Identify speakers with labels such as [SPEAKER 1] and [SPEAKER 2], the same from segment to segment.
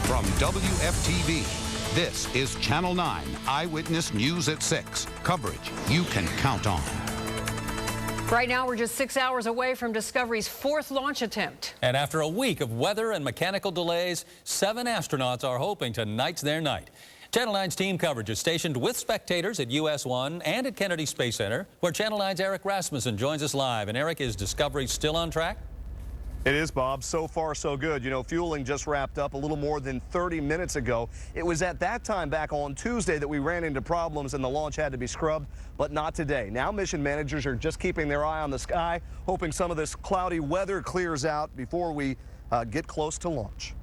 [SPEAKER 1] From WFTV, this is Channel 9 Eyewitness News at 6. Coverage you can count on.
[SPEAKER 2] Right now, we're just 6 hours away from Discovery's 4th launch attempt.
[SPEAKER 3] And after a week of weather and mechanical delays, 7 astronauts are hoping tonight's their night. Channel 9's team coverage is stationed with spectators at US 1 and at Kennedy Space Center, where Channel 9's Eric Rasmussen joins us live. And Eric, is Discovery still on track?
[SPEAKER 4] It is, Bob. So far, so good. You know, fueling just wrapped up a little more than 30 minutes ago. It was at that time back on Tuesday that we ran into problems and the launch had to be scrubbed, but not today. Now mission managers are just keeping their eye on the sky, hoping some of this cloudy weather clears out before we get close to launch.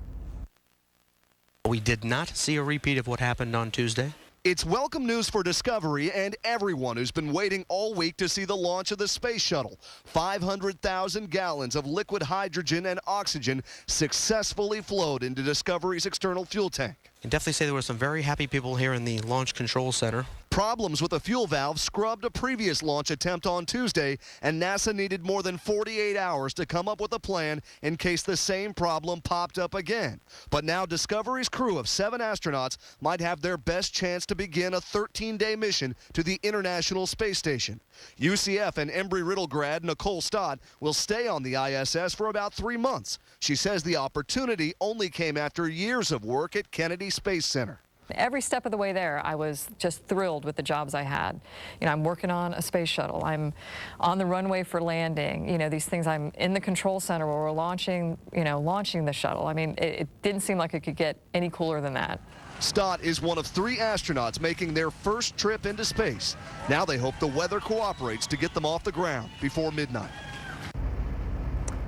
[SPEAKER 5] We did not see a repeat of what happened on Tuesday.
[SPEAKER 4] It's welcome news for Discovery and everyone who's been waiting all week to see the launch of the space shuttle. 500,000 gallons of liquid hydrogen and oxygen successfully flowed into Discovery's external fuel tank.
[SPEAKER 5] I can definitely say there were some very happy people here in the Launch Control Center.
[SPEAKER 4] Problems with the fuel valve scrubbed a previous launch attempt on Tuesday, and NASA needed more than 48 hours to come up with a plan in case the same problem popped up again. But now Discovery's crew of 7 astronauts might have their best chance to begin a 13-day mission to the International Space Station. UCF and Embry-Riddle grad Nicole Stott will stay on the ISS for about 3 months. She says the opportunity only came after years of work at Kennedy Space Center.
[SPEAKER 6] Every step of the way there, I was just thrilled with the jobs I had. You know, I'm working on a space shuttle. I'm on the runway for landing. You know, these things. I'm in the control center where we're launching the shuttle. I mean, it didn't seem like it could get any cooler than that.
[SPEAKER 4] Stott is one of 3 astronauts making their first trip into space. Now they hope the weather cooperates to get them off the ground before midnight.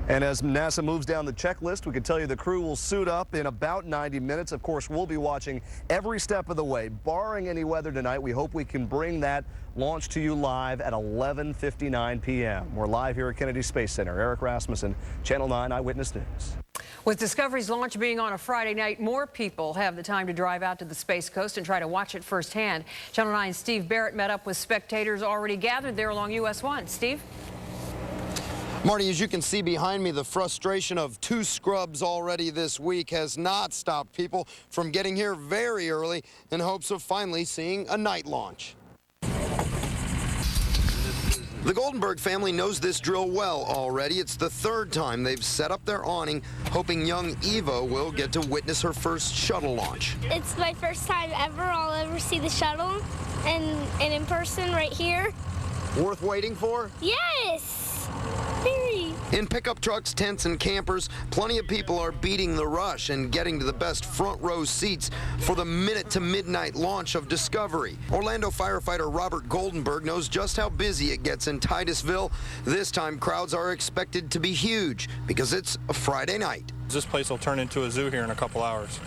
[SPEAKER 4] And as NASA moves down the checklist, we can tell you the crew will suit up in about 90 minutes. Of course, we'll be watching every step of the way. Barring any weather tonight, we hope we can bring that launch to you live at 11:59 p.m. We're live here at Kennedy Space Center. Eric Rasmussen, Channel 9 Eyewitness News.
[SPEAKER 2] With Discovery's launch being on a Friday night, more people have the time to drive out to the Space Coast and try to watch it firsthand. Channel 9's Steve Barrett met up with spectators already gathered there along US 1. Steve?
[SPEAKER 7] Marty, as you can see behind me, the frustration of 2 scrubs already this week has not stopped people from getting here very early in hopes of finally seeing a night launch. The Goldenberg family knows this drill well already. It's the 3rd time they've set up their awning, hoping young Eva will get to witness her first shuttle launch.
[SPEAKER 8] It's my first time ever I'll ever see the shuttle and in person right here.
[SPEAKER 7] Worth waiting for?
[SPEAKER 8] Yes!
[SPEAKER 7] In pickup trucks, tents, and campers, plenty of people are beating the rush and getting to the best front row seats for the minute to midnight launch of Discovery. Orlando firefighter Robert Goldenberg knows just how busy it gets in Titusville. This time, crowds are expected to be huge because it's a Friday night.
[SPEAKER 9] This place will turn into a zoo here in a couple hours.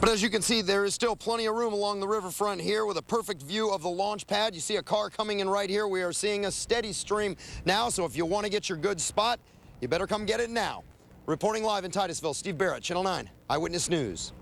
[SPEAKER 7] But as you can see, there is still plenty of room along the riverfront here with a perfect view of the launch pad. You see a car coming in right here. We are seeing a steady stream now, so if you want to get your good spot, you better come get it now. Reporting live in Titusville, Steve Barrett, Channel 9 Eyewitness News.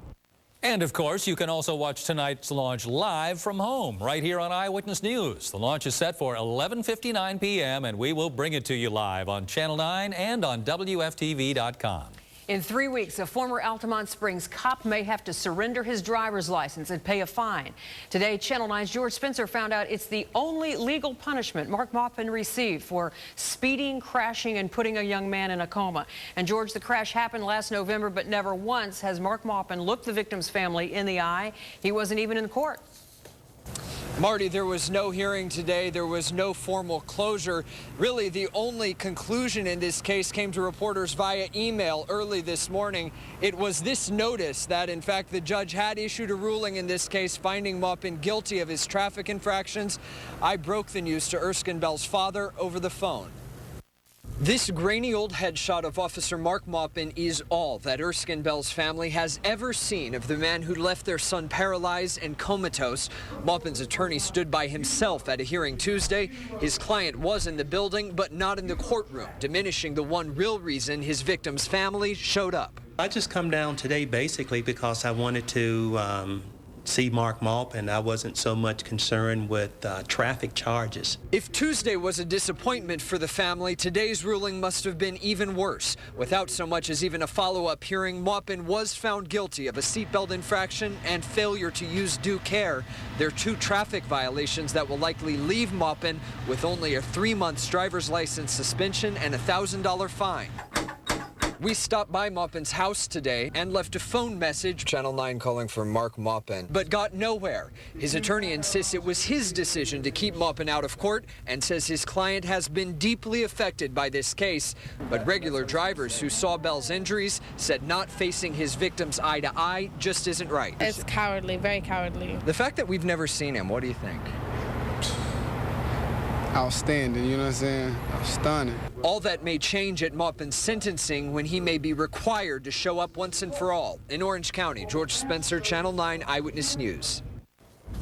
[SPEAKER 3] And of course, you can also watch tonight's launch live from home, right here on Eyewitness News. The launch is set for 11:59 p.m., and we will bring it to you live on Channel 9 and on WFTV.com.
[SPEAKER 2] In 3 weeks, a former Altamont Springs cop may have to surrender his driver's license and pay a fine. Today, Channel 9's George Spencer found out it's the only legal punishment Mark Maupin received for speeding, crashing, and putting a young man in a coma. And George, the crash happened last November, but never once has Mark Maupin looked the victim's family in the eye. He wasn't even in court.
[SPEAKER 10] Marty, there was no hearing today. There was no formal closure. Really, the only conclusion in this case came to reporters via email early this morning. It was this notice that, in fact, the judge had issued a ruling in this case finding Maupin guilty of his traffic infractions. I broke the news to Erskine Bell's father over the phone. This grainy old headshot of Officer Mark Maupin is all that Erskine Bell's family has ever seen of the man who left their son paralyzed and comatose. Maupin's attorney stood by himself at a hearing Tuesday. His client was in the building, but not in the courtroom, diminishing the one real reason his victim's family showed up.
[SPEAKER 11] I just come down today basically because I wanted to see Mark Maupin, I wasn't so much concerned with traffic charges.
[SPEAKER 10] If Tuesday was a disappointment for the family, today's ruling must have been even worse. Without so much as even a follow-up hearing, Maupin was found guilty of a seatbelt infraction and failure to use due care. There are 2 traffic violations that will likely leave Maupin with only a 3-month driver's license suspension and a $1,000 fine. We stopped by Maupin's house today and left a phone message, Channel 9 calling for Mark Maupin, but got nowhere. His attorney insists it was his decision to keep Maupin out of court and says his client has been deeply affected by this case. But regular drivers who saw Bell's injuries said not facing his victims eye to eye just isn't right.
[SPEAKER 12] It's cowardly, very cowardly.
[SPEAKER 10] The fact that we've never seen him, what do you think?
[SPEAKER 13] Outstanding, you know what I'm saying? Stunning.
[SPEAKER 10] All that may change at Maupin's sentencing when he may be required to show up once and for all. In Orange County, George Spencer, Channel 9 Eyewitness News.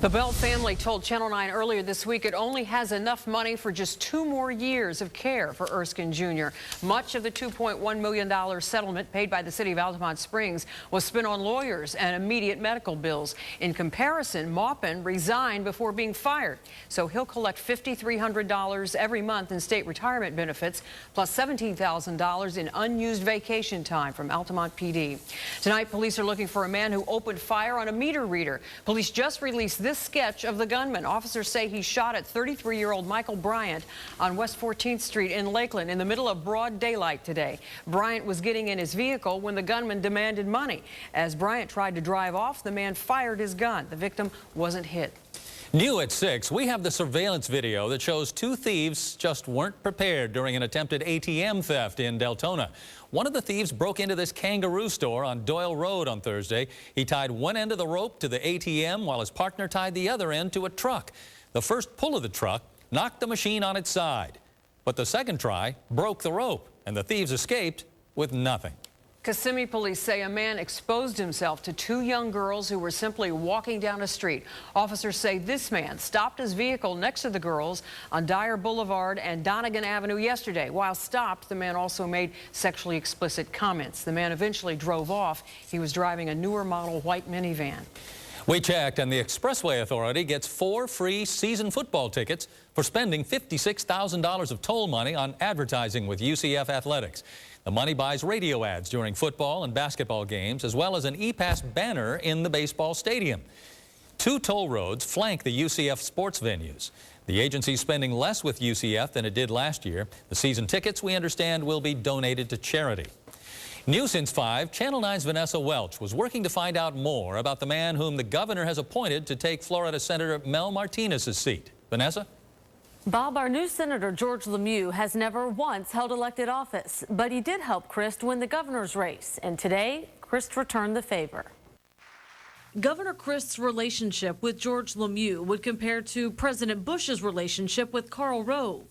[SPEAKER 2] The Bell family told Channel 9 earlier this week it only has enough money for just 2 more years of care for Erskine Jr. Much of the $2.1 million settlement paid by the city of Altamont Springs was spent on lawyers and immediate medical bills. In comparison, Maupin resigned before being fired, so he'll collect $5,300 every month in state retirement benefits, plus $17,000 in unused vacation time from Altamont PD. Tonight, police are looking for a man who opened fire on a meter reader. Police just released this sketch of the gunman. Officers say he shot at 33-year-old Michael Bryant on West 14th Street in Lakeland in the middle of broad daylight today. Bryant was getting in his vehicle when the gunman demanded money. As Bryant tried to drive off, the man fired his gun. The victim wasn't hit.
[SPEAKER 3] New at 6, we have the surveillance video that shows 2 thieves just weren't prepared during an attempted ATM theft in Deltona. One of the thieves broke into this kangaroo store on Doyle Road on Thursday. He tied one end of the rope to the ATM while his partner tied the other end to a truck. The first pull of the truck knocked the machine on its side, but the second try broke the rope, and the thieves escaped with nothing.
[SPEAKER 2] Kissimmee police say a man exposed himself to 2 young girls who were simply walking down a street. Officers say this man stopped his vehicle next to the girls on Dyer Boulevard and Donegan Avenue yesterday. While stopped, the man also made sexually explicit comments. The man eventually drove off. He was driving a newer model white minivan.
[SPEAKER 3] We checked, and the Expressway Authority gets 4 free season football tickets for spending $56,000 of toll money on advertising with UCF Athletics. The money buys radio ads during football and basketball games, as well as an e-pass banner in the baseball stadium. 2 toll roads flank the UCF sports venues. The agency's spending less with UCF than it did last year. The season tickets, we understand, will be donated to charity. New since 5, Channel 9's Vanessa Welch was working to find out more about the man whom the governor has appointed to take Florida Senator Mel Martinez's seat. Vanessa?
[SPEAKER 14] Bob, our new Senator George Lemieux has never once held elected office, but he did help Crist win the governor's race. And today, Crist returned the favor. Governor Crist's relationship with George Lemieux would compare to President Bush's relationship with Karl Rove.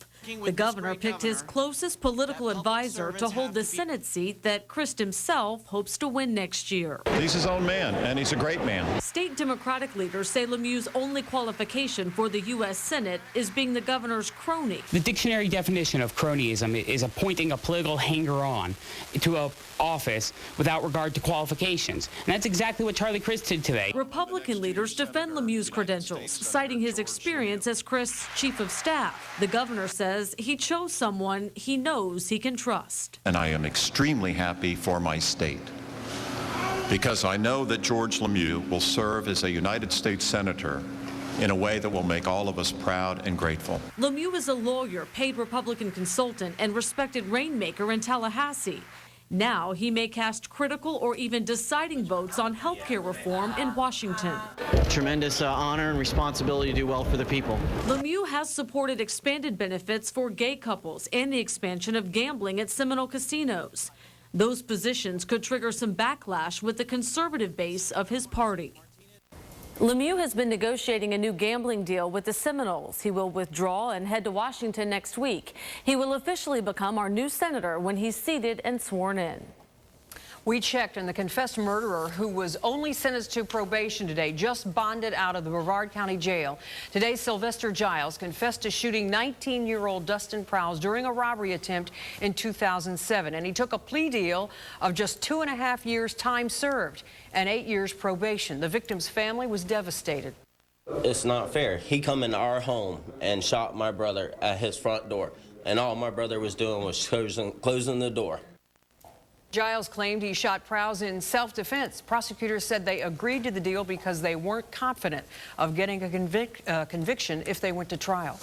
[SPEAKER 14] The governor picked his closest political advisor to hold the Senate seat that Crist himself hopes to win next year.
[SPEAKER 15] He's his own man, and he's a great man.
[SPEAKER 14] State Democratic leaders say Lemieux's only qualification for the U.S. Senate is being the governor's crony.
[SPEAKER 16] The dictionary definition of cronyism is appointing a political hanger-on to an office without regard to qualifications. And that's exactly what Charlie Crist did today.
[SPEAKER 14] Republican leaders defend Lemieux's credentials, citing his experience as Crist's chief of staff. The governor says he chose someone he knows he can trust.
[SPEAKER 15] And I am extremely happy for my state, because I know that George Lemieux will serve as a United States Senator in a way that will make all of us proud and grateful.
[SPEAKER 14] Lemieux is a lawyer, paid Republican consultant, and respected rainmaker in Tallahassee. Now he may cast critical or even deciding votes on health care reform in Washington.
[SPEAKER 17] Tremendous honor and responsibility to do well for the people.
[SPEAKER 14] Lemieux has supported expanded benefits for gay couples and the expansion of gambling at Seminole casinos. Those positions could trigger some backlash with the conservative base of his party. Lemieux has been negotiating a new gambling deal with the Seminoles. He will withdraw and head to Washington next week. He will officially become our new senator when he's seated and sworn in.
[SPEAKER 2] We checked, and the confessed murderer, who was only sentenced to probation today, just bonded out of the Brevard County Jail. Today, Sylvester Giles confessed to shooting 19-year-old Dustin Prowse during a robbery attempt in 2007, and he took a plea deal of just 2.5 years time served and 8 years probation. The victim's family was devastated.
[SPEAKER 18] It's not fair. He come in our home and shot my brother at his front door, and all my brother was doing was closing the door.
[SPEAKER 2] Giles claimed he shot Prowse in self-defense. Prosecutors said they agreed to the deal because they weren't confident of getting a conviction if they went to trial.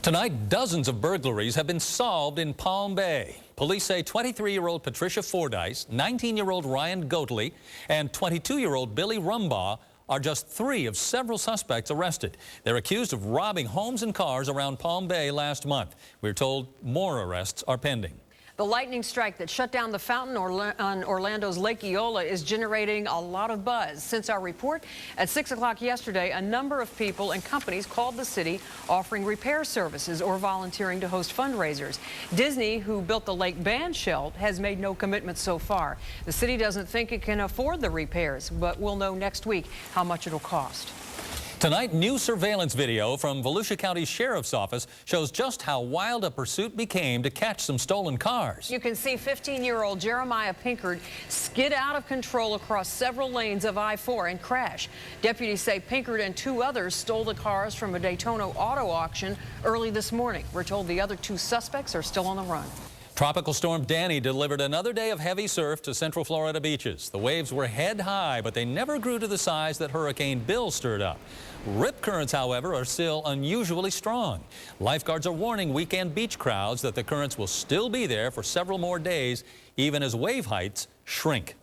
[SPEAKER 3] Tonight, dozens of burglaries have been solved in Palm Bay. Police say 23-year-old Patricia Fordyce, 19-year-old Ryan Goatley, and 22-year-old Billy Rumbaugh are just 3 of several suspects arrested. They're accused of robbing homes and cars around Palm Bay last month. We're told more arrests are pending.
[SPEAKER 2] The lightning strike that shut down the fountain on Orlando's Lake Eola is generating a lot of buzz. Since our report at 6 o'clock yesterday, a number of people and companies called the city offering repair services or volunteering to host fundraisers. Disney, who built the lake band shell, has made no commitment so far. The city doesn't think it can afford the repairs, but we'll know next week how much it'll cost.
[SPEAKER 3] Tonight, new surveillance video from Volusia County Sheriff's Office shows just how wild a pursuit became to catch some stolen cars.
[SPEAKER 2] You can see 15-year-old Jeremiah Pinkard skid out of control across several lanes of I-4 and crash. Deputies say Pinkard and 2 others stole the cars from a Daytona auto auction early this morning. We're told the other 2 suspects are still on the run.
[SPEAKER 3] Tropical storm Danny delivered another day of heavy surf to Central Florida beaches. The waves were head high, but they never grew to the size that Hurricane Bill stirred up. Rip currents, however, are still unusually strong. Lifeguards are warning weekend beach crowds that the currents will still be there for several more days, even as wave heights shrink.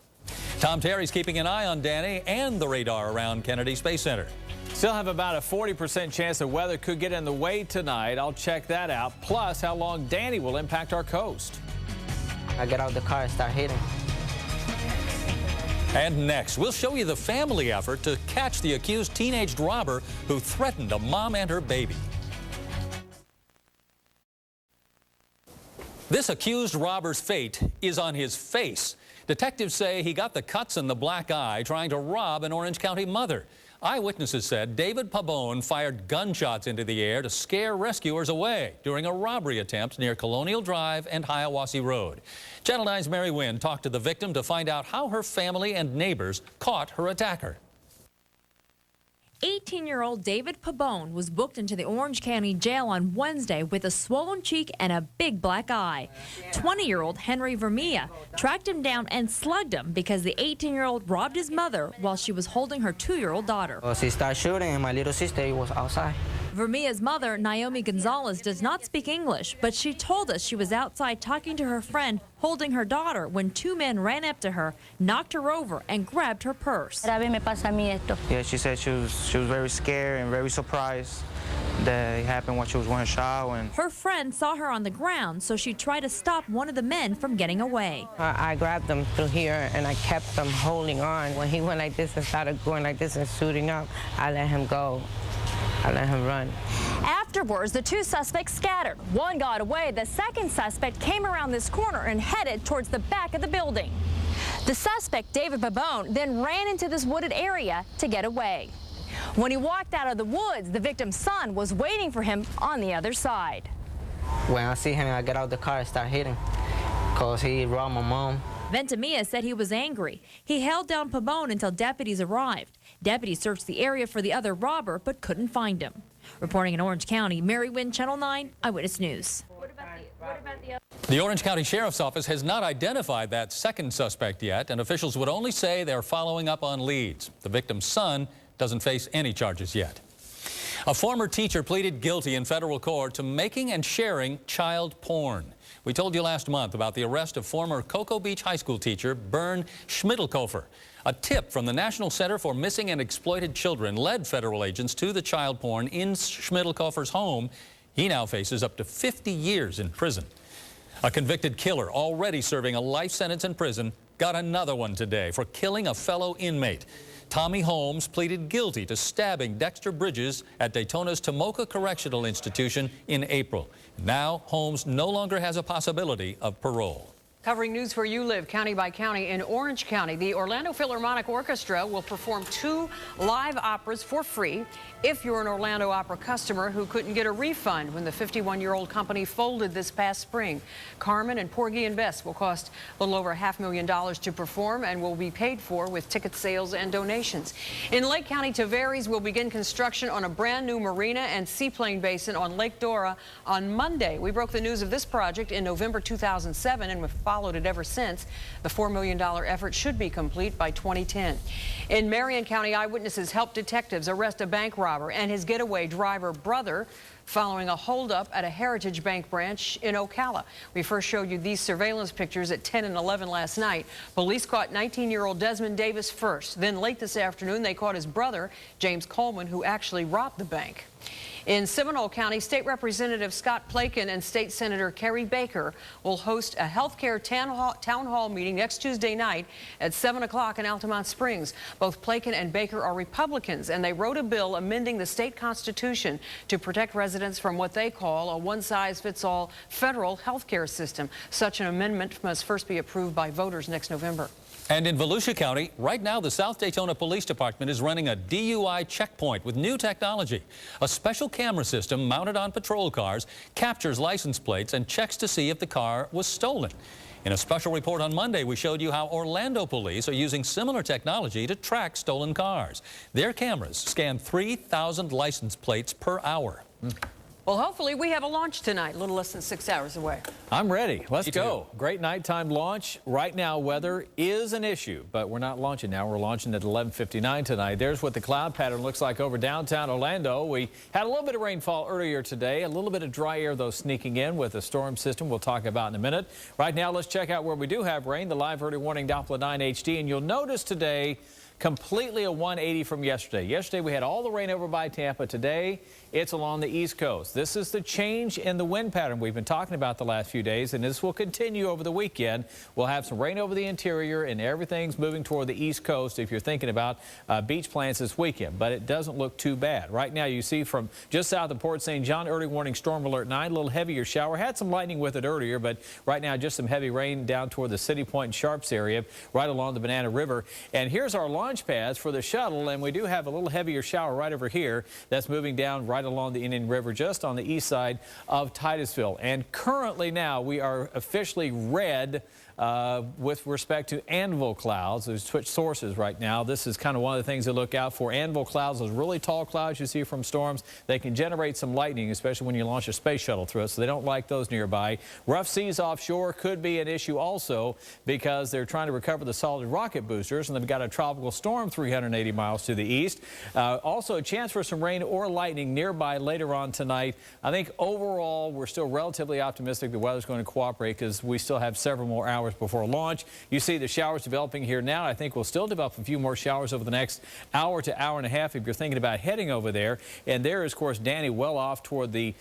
[SPEAKER 3] Tom Terry's keeping an eye on Danny and the radar around Kennedy Space Center.
[SPEAKER 10] Still have about a 40% chance the weather could get in the way tonight. I'll check that out. Plus, how long Danny will impact our coast.
[SPEAKER 19] I get out of the car and start hitting.
[SPEAKER 3] And next, we'll show you the family effort to catch the accused teenage robber who threatened a mom and her baby. This accused robber's fate is on his face. Detectives say he got the cuts and the black eye trying to rob an Orange County mother. Eyewitnesses said David Pabon fired gunshots into the air to scare rescuers away during a robbery attempt near Colonial Drive and Hiawassee Road. Channel 9's Mary Wynn talked to the victim to find out how her family and neighbors caught her attacker.
[SPEAKER 20] 18-year-old David Pabon was booked into the Orange County Jail on Wednesday with a swollen cheek and a big black eye. 20-year-old Henry Vermilla tracked him down and slugged him because the 18-year-old robbed his mother while she was holding her 2-year-old daughter.
[SPEAKER 19] She started shooting and my little sister was outside.
[SPEAKER 20] Vermilla's mother, Naomi Gonzalez, does not speak English, but she told us she was outside talking to her friend holding her daughter when 2 men ran up to her, knocked her over, and grabbed her purse.
[SPEAKER 19] Yeah, she said she was very scared and very surprised that it happened when she was wearing a shawl. And
[SPEAKER 20] her friend saw her on the ground, so she tried to stop one of the men from getting away.
[SPEAKER 19] I grabbed them through here and I kept them holding on. When he went like this and started going like this and shooting up, I let him go. I let him run.
[SPEAKER 21] Afterwards, the 2 suspects scattered. One got away. The second suspect came around this corner and headed towards the back of the building. The suspect, David Pabon, then ran into this wooded area to get away. When he walked out of the woods, the victim's son was waiting for him on the other side.
[SPEAKER 19] When I see him, I get out of the car and start hitting because he robbed my mom.
[SPEAKER 20] Ventimilla said he was angry. He held down Pabon until deputies arrived. Deputies searched the area for the other robber but couldn't find him. Reporting in Orange County, Mary Wynn, Channel 9 Eyewitness News.
[SPEAKER 3] The Orange County Sheriff's Office has not identified that second suspect yet, and officials would only say they're following up on leads. The victim's son doesn't face any charges yet. A former teacher pleaded guilty in federal court to making and sharing child porn. We told you last month about the arrest of former Cocoa Beach High School teacher Bern Schmidlkofer. A tip from the National Center for Missing and Exploited Children led federal agents to the child porn in Schmidlkofer's home. He now faces up to 50 years in prison. A convicted killer already serving a life sentence in prison got another one today for killing a fellow inmate. Tommy Holmes pleaded guilty to stabbing Dexter Bridges at Daytona's Tomoka Correctional Institution in April. Now, Holmes no longer has a possibility of parole.
[SPEAKER 2] Covering news where you live, county by county. In Orange County, the Orlando Philharmonic Orchestra will perform 2 live operas for free if you're an Orlando Opera customer who couldn't get a refund when the 51-year-old company folded this past spring. Carmen and Porgy and Bess will cost a little over $500,000 to perform and will be paid for with ticket sales and donations. In Lake County, Tavares will begin construction on a brand new marina and seaplane basin on Lake Dora on Monday. We broke the news of this project in November 2007 and we've followed it ever since. The $4 million effort should be complete by 2010. In Marion County, eyewitnesses helped detectives arrest a bank robber and his getaway driver brother following a holdup at a Heritage Bank branch in Ocala. We first showed you these surveillance pictures at 10 and 11 last night. Police caught 19-year-old Desmond Davis first. Then late this afternoon, they caught his brother, James Coleman, who actually robbed the bank. In Seminole County, State Representative Scott Plakin and State Senator Kerry Baker will host a health care town hall meeting next Tuesday night at 7 o'clock in Altamont Springs. Both Plakin and Baker are Republicans, and they wrote a bill amending the state constitution to protect residents from what they call a one-size-fits-all federal health care system. Such an amendment must first be approved by voters next November.
[SPEAKER 3] And in Volusia County, right now, the South Daytona Police Department is running a DUI checkpoint with new technology. A special camera system mounted on patrol cars captures license plates and checks to see if the car was stolen. In a special report on Monday, we showed you how Orlando police are using similar technology to track stolen cars. Their cameras scan 3,000 license plates per hour.
[SPEAKER 2] Well, hopefully we have a launch tonight, a little less than 6 hours away.
[SPEAKER 1] I'm ready. Let's go. Great nighttime launch. Right now, weather is an issue, but we're not launching now. We're launching at 11:59 tonight. There's what the cloud pattern looks like over downtown Orlando. We had a little bit of rainfall earlier today, a little bit of dry air, though, sneaking in with a storm system we'll talk about in a minute. Right now, let's check out where we do have rain, the live early warning Doppler 9 HD, and you'll notice today completely a 180 from yesterday. Yesterday we had all the rain over by Tampa. Today it's along the East Coast. This is the change in the wind pattern we've been talking about the last few days, and this will continue over the weekend. We'll have some rain over the interior, and everything's moving toward the East Coast if you're thinking about beach plans this weekend, but it doesn't look too bad. Right now you see from just south of Port St. John, early warning storm alert 9, a little heavier shower. Had some lightning with it earlier, but right now just some heavy rain down toward the City Point and Sharps area, right along the Banana River. And here's our launch pads for the shuttle, and we do have a little heavier shower right over here that's moving down right along the Indian River, just on the east side of Titusville. And currently now we are officially red with respect to anvil clouds. There's switch sources right now. This is kind of one of the things to look out for. Anvil clouds, those really tall clouds you see from storms, they can generate some lightning, especially when you launch a space shuttle through it, so they don't like those nearby. Rough seas offshore could be an issue also because they're trying to recover the solid rocket boosters, and they've got a tropical storm 380 miles to the east. Also a chance for some rain or lightning nearby later on tonight. I think overall we're still relatively optimistic the weather's going to cooperate because we still have several more hours before launch. You see the showers developing here now. I think we'll still develop a few more showers over the next hour to hour and a half if you're thinking about heading over there. And there is, of course, Danny well off toward the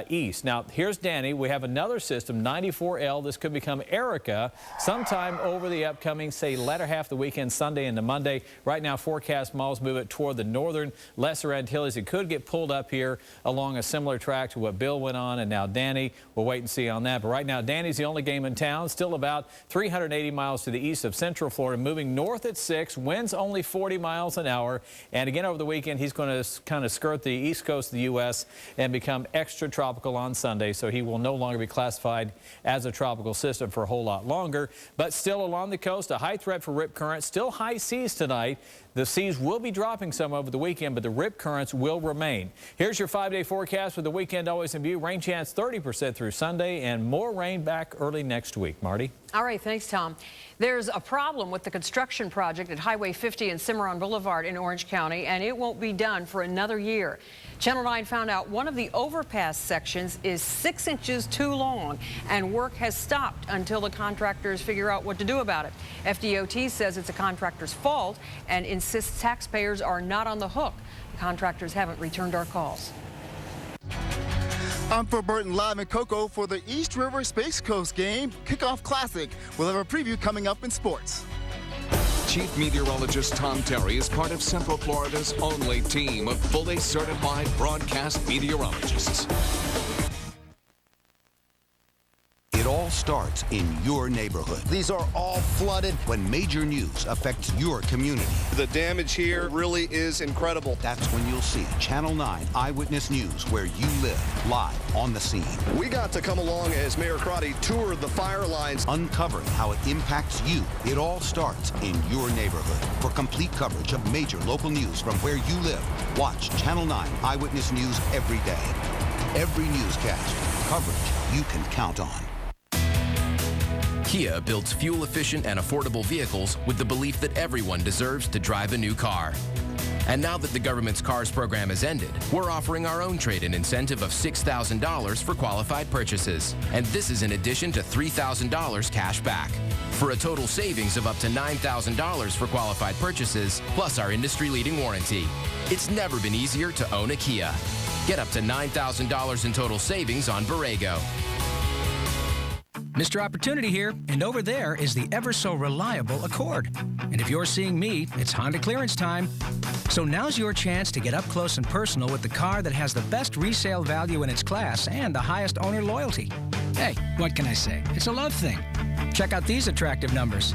[SPEAKER 1] east. Now, here's Danny. We have another system, 94L. This could become Erica sometime over the upcoming, say, latter half of the weekend, Sunday into Monday. Right now, forecast models move it toward the northern Lesser Antilles. It could get pulled up here along a similar track to what Bill went on and now Danny. We'll wait and see on that. But right now, Danny's the only game in town. Still about 380 miles to the east of Central Florida, moving north at 6, winds only 40 miles an hour. And again, over the weekend, he's going to kind of skirt the east coast of the U.S. and become extra tropical on Sunday, so he will no longer be classified as a tropical system for a whole lot longer. But still along the coast, a high threat for rip currents, still high seas tonight. The seas will be dropping some over the weekend, but the rip currents will remain. Here's your 5-day forecast with the weekend always in view. Rain chance 30% through Sunday, and more rain back early next week. Marty?
[SPEAKER 2] All right, thanks, Tom. There's a problem with the construction project at Highway 50 and Cimarron Boulevard in Orange County, and it won't be done for another year. Channel 9 found out one of the overpass sections is 6 inches too long, and work has stopped until the contractors figure out what to do about it. FDOT says it's a contractor's fault and insists taxpayers are not on the hook. The contractors haven't returned our calls.
[SPEAKER 22] I'm Phil Burton live in Cocoa for the East River Space Coast game Kickoff Classic. We'll have a preview coming up in sports.
[SPEAKER 23] Chief Meteorologist Tom Terry is part of Central Florida's only team of fully certified broadcast meteorologists.
[SPEAKER 24] It all
[SPEAKER 4] all starts in your neighborhood. These are all flooded when major news affects your community.
[SPEAKER 5] The damage here really is incredible.
[SPEAKER 4] That's when you'll see Channel 9 Eyewitness News, where you live, live on the scene.
[SPEAKER 5] We got to come along as Mayor Crotty toured the fire lines,
[SPEAKER 4] uncovering how it impacts you. It all starts in your neighborhood. For complete coverage of major local news from where you live, watch Channel 9 Eyewitness News every day. Every newscast, coverage you can count on.
[SPEAKER 6] Kia builds fuel-efficient and affordable vehicles with the belief that everyone deserves to drive a new car. And now that the government's CARS program has ended, we're offering our own trade-in incentive of $6,000 for qualified purchases. And this is in addition to $3,000 cash back, for a total savings of up to $9,000 for qualified purchases, plus our industry-leading warranty. It's never been easier to own a Kia. Get up to $9,000 in total savings on Borrego.
[SPEAKER 24] Mr. Opportunity here, and over there is the ever-so-reliable Accord. And if you're seeing me, it's Honda clearance time. So now's your chance to get up close and personal with the car that has the best resale value in its class and the highest owner loyalty. Hey, what can I say? It's a love thing. Check out these attractive numbers.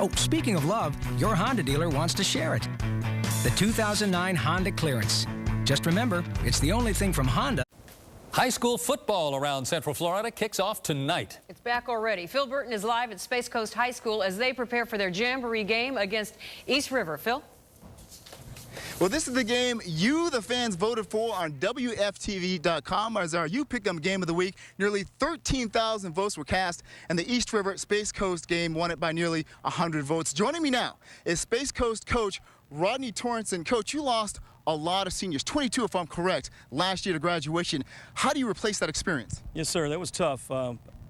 [SPEAKER 24] Oh, speaking of love, your Honda dealer wants to share it. The 2009 Honda Clearance. Just remember, it's the only thing from Honda.
[SPEAKER 3] High school football around Central Florida kicks off tonight.
[SPEAKER 2] It's back already. Phil Burton is live at Space Coast High School as they prepare for their Jamboree game against East River. Phil?
[SPEAKER 22] Well, this is the game you, the fans, voted for on WFTV.com as our You Pick 'em Game of the Week. Nearly 13,000 votes were cast, and the East River Space Coast game won it by nearly 100 votes. Joining me now is Space Coast coach Rodney Torrance. And Coach, you lost a lot of seniors, 22 if I'm correct, last year to graduation. How do you replace that experience?
[SPEAKER 25] Yes, sir. That was tough.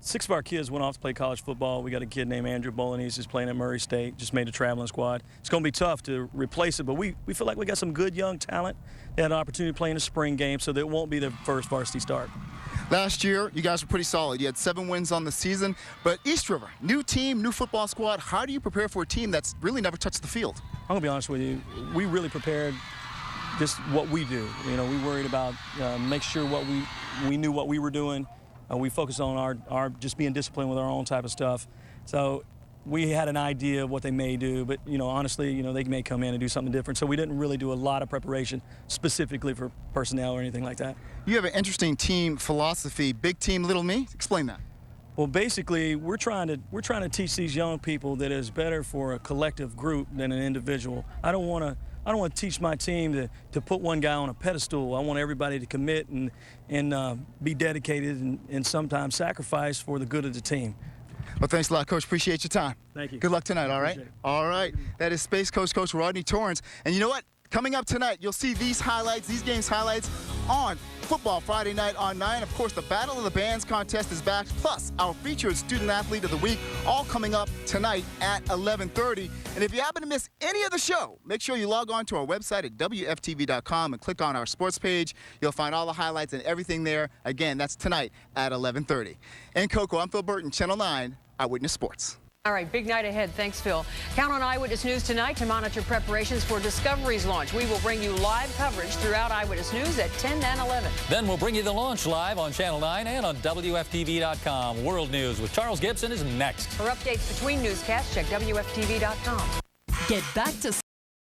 [SPEAKER 25] 6 of our kids went off to play college football. We got a kid named Andrew Bolognese who's playing at Murray State, just made a traveling squad. It's going to be tough to replace it, but we feel like we got some good young talent. They had an opportunity to play in a spring game, so that won't be their first varsity start.
[SPEAKER 22] Last year, you guys were pretty solid. You had 7 wins on the season, but East River, new team, new football squad. How do you prepare for a team that's really never touched the field?
[SPEAKER 25] I'm going to be honest with you. We really prepared just what we do. You know, we worried about make sure what we knew what we were doing. We focused on our just being disciplined with our own type of stuff. So we had an idea of what they may do, but honestly, they may come in and do something different. So we didn't really do a lot of preparation specifically for personnel or anything like that.
[SPEAKER 22] You have an interesting team philosophy, big team, little me. Explain that.
[SPEAKER 25] Well, basically, we're trying to teach these young people that it's better for a collective group than an individual. I don't want to teach my team to put one guy on a pedestal. I want everybody to commit and be dedicated and sometimes sacrifice for the good of the team.
[SPEAKER 22] Well, thanks a lot, Coach. Appreciate your time.
[SPEAKER 25] Thank you.
[SPEAKER 22] Good luck tonight, all right? All right. That is Space Coast Coach Rodney Torrance. And you know what? Coming up tonight, you'll see these games highlights on Football Friday night on 9. Of course, the Battle of the Bands contest is back, plus our featured Student Athlete of the Week, all coming up tonight at 11:30. And if you happen to miss any of the show, make sure you log on to our website at WFTV.com and click on our sports page. You'll find all the highlights and everything there. Again, that's tonight at 11:30. In Cocoa, I'm Phil Burton, Channel 9 Eyewitness Sports.
[SPEAKER 2] All right, big night ahead. Thanks, Phil. Count on Eyewitness News tonight to monitor preparations for Discovery's launch. We will bring you live coverage throughout Eyewitness News at 10 and 11.
[SPEAKER 3] Then we'll bring you the launch live on Channel 9 and on WFTV.com. World News with Charles Gibson is next.
[SPEAKER 2] For updates between newscasts, check WFTV.com.
[SPEAKER 26] Get back to